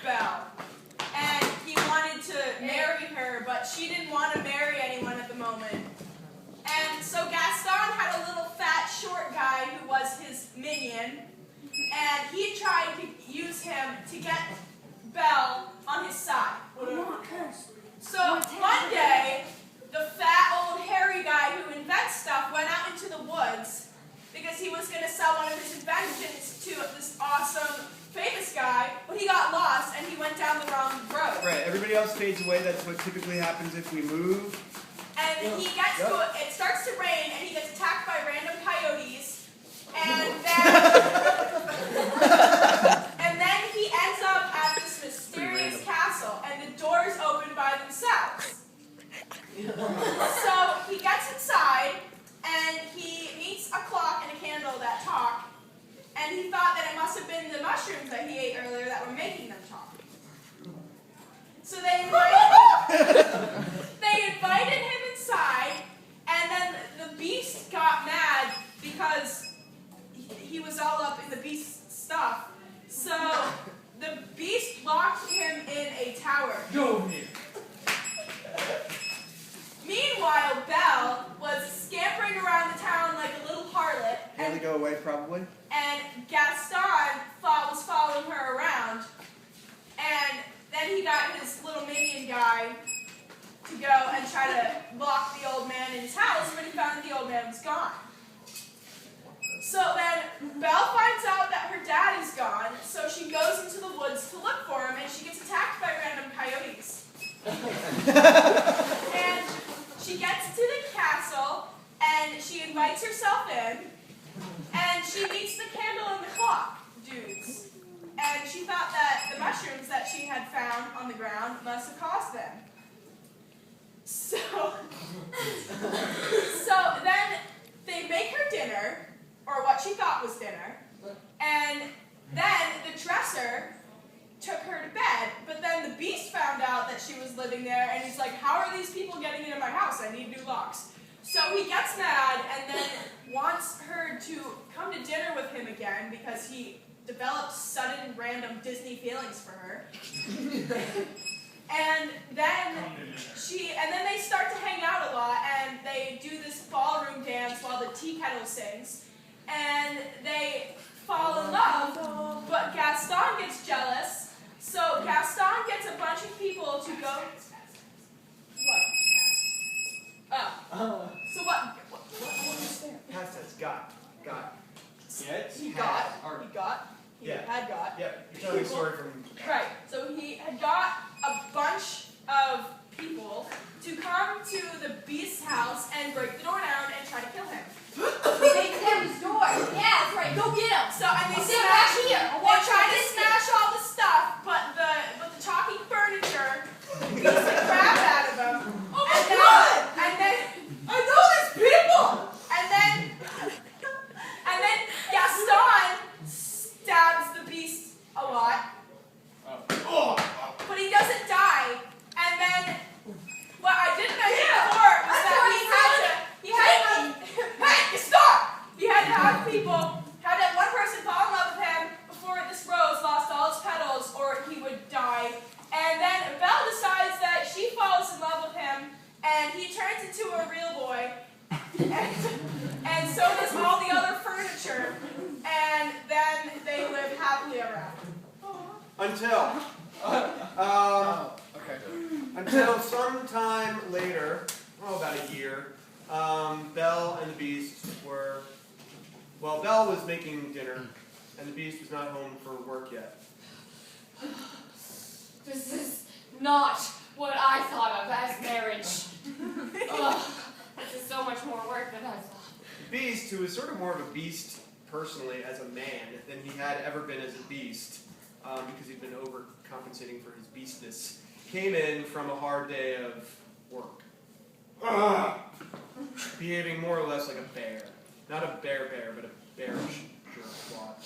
Belle. And he wanted to marry her, but she didn't want to marry anyone at the moment. And so Gaston had a little fat, short guy who was his minion, and he tried to use him to get Belle on his side. So one day, the fat, old, hairy guy who invents stuff went out into the woods because he was going to sell one of his inventions to this awesome, famous guy, but he got lost and he went down the wrong road. Right, everybody else fades away. That's what typically happens if we move. And he gets to, it starts to rain, and he gets attacked by random coyotes, and then he ends up at this mysterious castle, and the doors open by themselves. So he gets inside, and he meets a clock and a candle that talk, and he thought that it must have been the mushrooms that he ate earlier that were making them talk. So they invited him inside, and then the beast got mad because he was all up in the beast's stuff. So the beast locked him in a tower. Go here. Meanwhile, Belle was scampering around the town like a little harlot, Had to go away, probably. and Gaston was following her around, and then he got his little minion guy to go and try to lock the old man in his house, but he found that the old man was gone. So then Belle finds out that her dad is gone, so she goes into the woods to look for him, and she gets attacked by random coyotes. And she gets to the castle, and she invites herself in, and she meets the candle and the clock dudes. And she thought that the mushrooms that she had found on the ground must have caused them. So then they make her dinner, or what she thought was dinner, and then the dresser took her to bed, but then the beast found out that she was living there, and he's like, how are these people getting into my house? I need new locks. So he gets mad and then wants her to come to dinner with him again because he developed sudden random Disney feelings for her. And then they start to hang out a lot, and they do this ballroom dance while the tea kettle sings, and they fall in love, but Gaston gets jealous, so Gaston gets a bunch of people to go. What? Oh. So what was there? Past tense. Got. Get. He had got. Yep, you're telling a story from... Right, so he had got a bunch of people to come to the beast's house and break the door down and try to kill him. Break his door. Yeah, that's right. Go get him. So, and they Sit back here. They tried to smash all the stuff, but the talking furniture beats the crap out of them. Oh my God! And then I know these people. And then Gaston stabs the beast a lot. But he doesn't die. And then what I didn't mention before was that he had to have people, had one person fall in love with him before this rose lost all its petals, or he would die. And then Belle decides that she falls in love with him, and he turns into a real boy. And so does all the other furniture. And then they live happily ever after. Until sometime later, about a year, Belle and the Beast were... Well, Belle was making dinner, and the Beast was not home for work yet. This is not what I thought of as marriage. This is so much more work than I thought. The Beast, who was sort of more of a beast personally as a man than he had ever been as a beast, because he'd been overcompensating for his beastness, came in from a hard day of work. Behaving more or less like a bear. Not a bear, but a bearish jerkwad.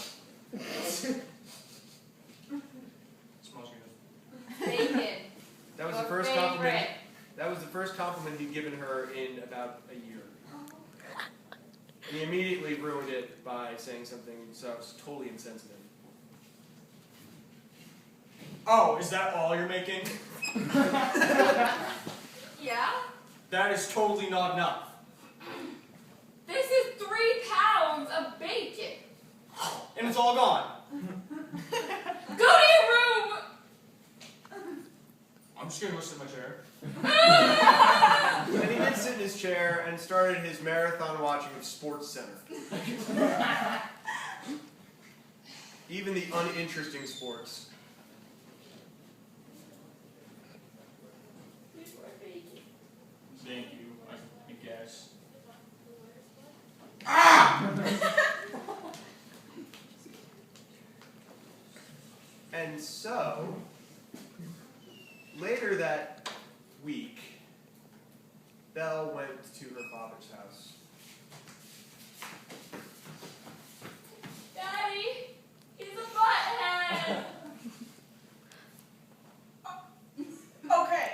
Smells good. Bacon. That was the Your first favorite. compliment. That was the first compliment he'd given her in about a year. And he immediately ruined it by saying something so totally insensitive. Oh, is that all you're making? Yeah? That is totally not enough. This is 3 pounds of bacon. And it's all gone. Go to your room! I'm just gonna go sit in my chair. And he did sit in his chair and started his marathon watching of Sports Center. Even the uninteresting sports. Thank you, I guess. And so, later that week, Belle went to her father's house. Daddy, he's a butthead. Okay,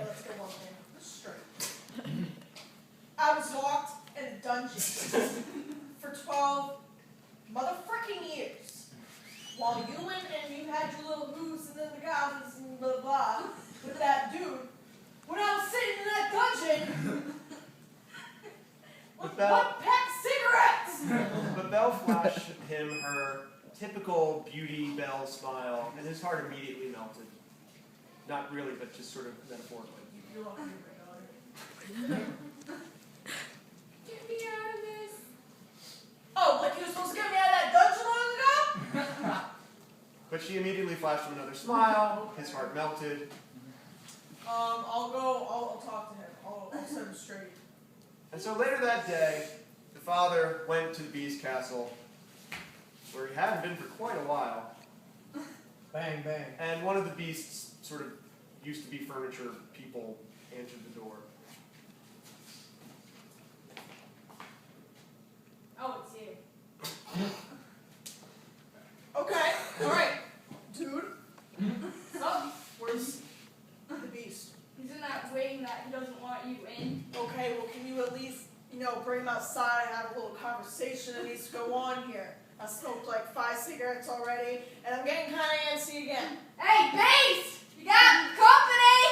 let's get one thing straight. I was locked in a dungeon for 12 motherfucking years. While you went and you had your little moves and then the goblins and blah blah with that dude, when I was sitting in that dungeon with one pack of cigarettes! But Belle flashed him her typical beauty Belle smile, and his heart immediately melted. Not really, but just sort of metaphorically. You're welcome, my daughter. Get me out of this. Oh, like you were supposed to get me out of that dungeon long ago? But she immediately flashed him another smile, his heart melted, I'll talk to him. I'll set him straight. and so later that day, the father went to the beast castle, where he hadn't been for quite a while, Bang, bang. and one of the beasts, sort of used to be furniture people, answered the door. Oh, it's you. Okay, alright. Dude. So, where's the beast? He's in that wing that he doesn't want you in. Okay, well, can you at least, bring him outside and have a little conversation that needs to go on here? I smoked like 5 cigarettes already, and I'm getting kind of antsy again. Hey, Beast! You got company!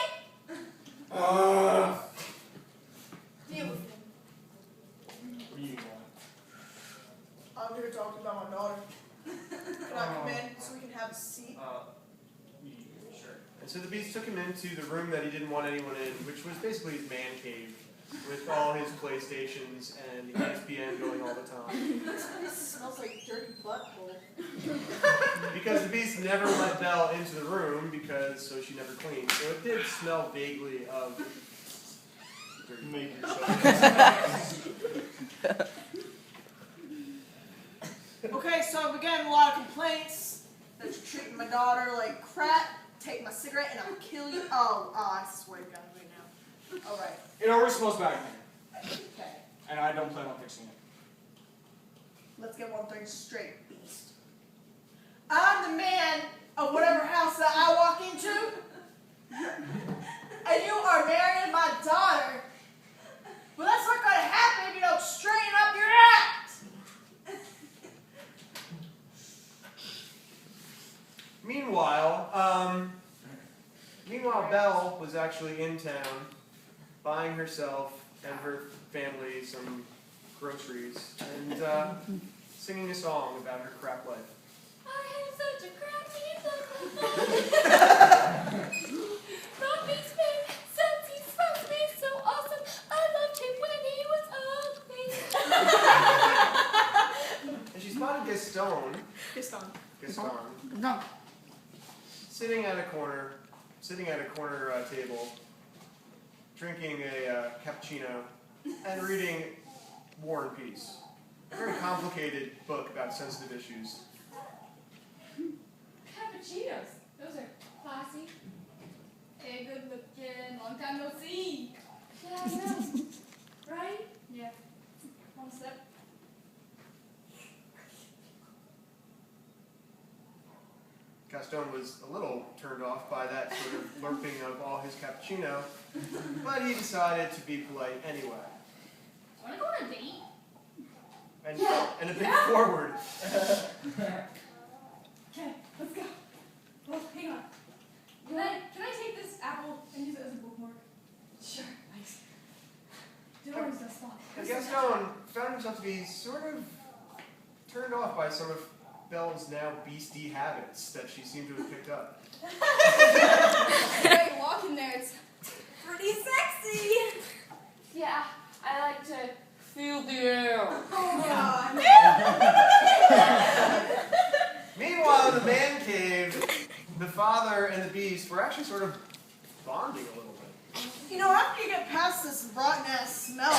Deal with him. What do you want? I'm here to talk about my daughter. Can I come in so we can have a seat? Sure. And so the beast took him into the room that he didn't want anyone in, which was basically his man cave, with all his PlayStations and ESPN going all the time. This place smells like dirty butthole. Because the beast never let Belle into the room, so she never cleaned. So it did smell vaguely of dirty. Make yourself. Okay, so I'm getting a lot of complaints that you're treating my daughter like crap. Take my cigarette and I'll kill you. Oh, I swear to God right now. Alright, It already smells bad in here, okay. and I don't plan on fixing it. Let's get one thing straight, beast. I'm the man of whatever house that I walk into. And you are marrying my daughter. Well, that's not going to happen if you don't straighten up your act. Meanwhile, Belle was actually in town, buying herself and her family some groceries, and singing a song about her crap life. I had such a crappy life. Not me spin, since he's supposed to be so awesome. I loved him when he was ugly. And she spotted Gaston, No. sitting at a corner table, drinking a cappuccino, and reading War and Peace. A very complicated book about sensitive issues. Cappuccinos. Those are classy. Hey, good looking. Long time no see. Yeah, I know. Right? Yeah. One step. Gaston was a little turned off by that sort of slurping of all his cappuccino, but he decided to be polite anyway. Wanna go on a date? And a bit forward. Okay, let's go. to be sort of turned off by some of Belle's now beastie habits that she seemed to have picked up. The way you walk in there, it's Pretty sexy. Yeah, I like to feel the air. Oh, Meanwhile, in the man cave, the father and the beast were actually sort of bonding a little bit. You know, after you get past this rotten ass smell,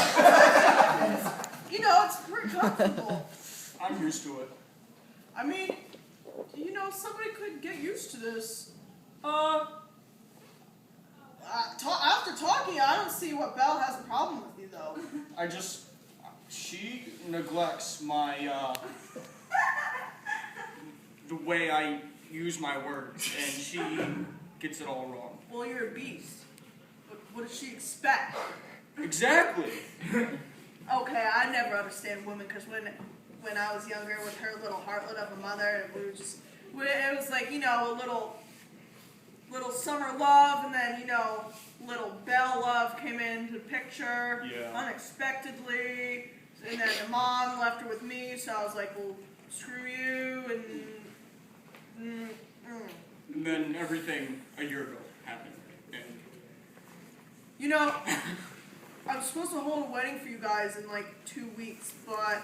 you know, it's pretty comfortable. I'm used to it. I mean, you know, somebody could get used to this. After talking, I don't see what Belle has a problem with you, though. She neglects my, the way I use my words, and she gets it all wrong. Well, you're a beast. What does she expect? Exactly. Okay, I never understand women, because when I was younger with her little heartlet of a mother, it was like, you know, a little summer love, and then, you know, little Belle love came into the picture unexpectedly, and then the mom left her with me, so I was like, well, screw you, and And then everything a year ago happened, and you know, I'm supposed to hold a wedding for you guys in like 2 weeks, but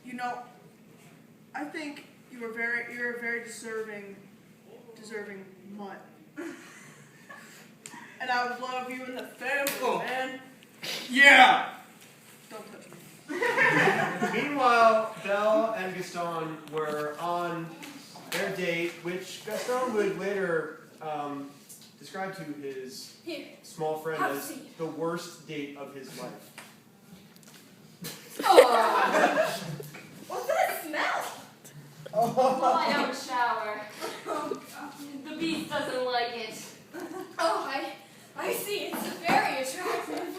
you know, I think you're a very deserving mutt. And I would love you in the family, man. yeah. Don't touch me. Meanwhile, Belle and Gaston were on their date, which Gaston would later describe to his here. small friend Have a as seat. the worst date of his life. Oh, what's that smell? well, I don't shower. The beast doesn't like it. Oh, I see. It's very attractive.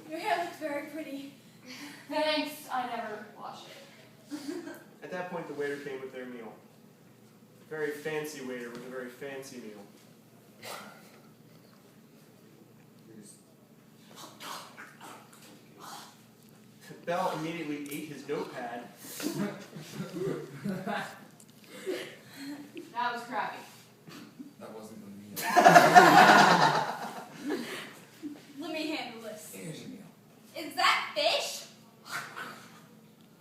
Your hair looks very pretty. Thanks, I never wash it. At that point, the waiter came with their meal. A very fancy waiter with a very fancy meal. Belle immediately ate his notepad. That was crappy. That wasn't the meal. Let me handle this. Here's your meal. Is that fish?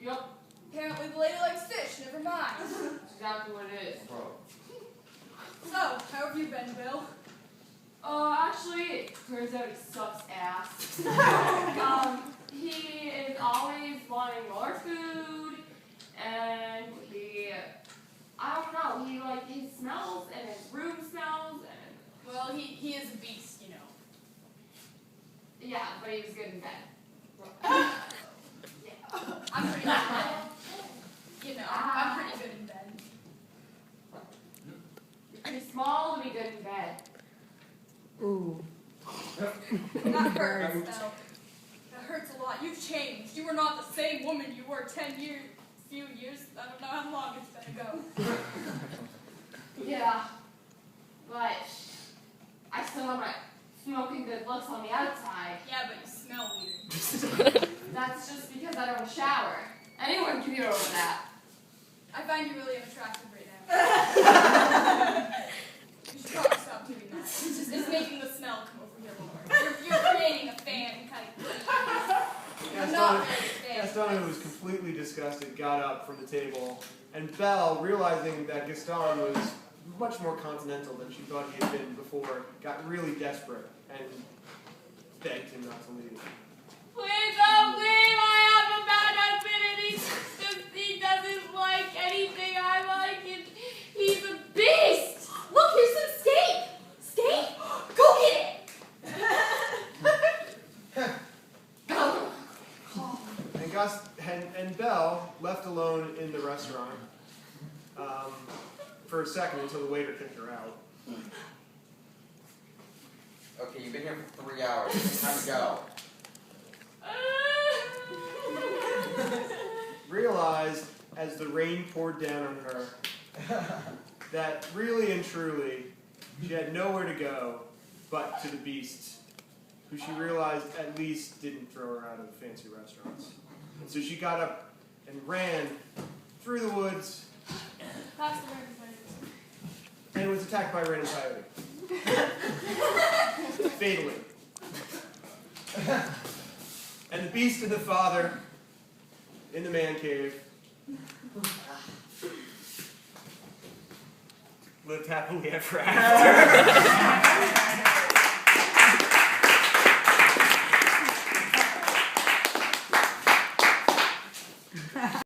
Yup, Apparently the lady likes fish. Never mind. that's exactly what it is. Bro. So, how have you been, Bill? Actually, it turns out he sucks ass. He is always wanting more food, and I don't know, he smells, and his room smells, and, Well, he is a beast, you know. yeah, but he was good in bed. I'm pretty good in bed. You know, I'm pretty good in bed. You're pretty small to be good in bed. That hurts, though. That hurts a lot. You've changed. You were not the same woman you were 10 years, few years, I don't know how long it's been ago. Yeah, but I still have my smoking good looks on the outside. Yeah, but you smell weird. That's just because I don't shower. Anyone can get over that. I find you really unattractive right now. You should probably stop doing that. It's making the smell come over here more. You're creating a fan kind of. I'm not really a fan. Gaston, who was completely disgusted, got up from the table, and Belle, realizing that Gaston was much more continental than she thought he had been before, got really desperate and begged him not to leave. Please don't leave! I have a bad husband and he doesn't like anything I like and he's a beast! Look, here's some steak! Steak? Go get it! And Belle, left alone in the restaurant for a second until the waiter kicked her out, Okay, you've been here for 3 hours. It's time to go. realized as the rain poured down on her that really and truly she had nowhere to go but to the beast's who she realized at least didn't throw her out of fancy restaurants. And so she got up and ran through the woods Pass the random and was attacked by a random coyote. Fatally. And the beast and the father in the man cave lived happily ever after.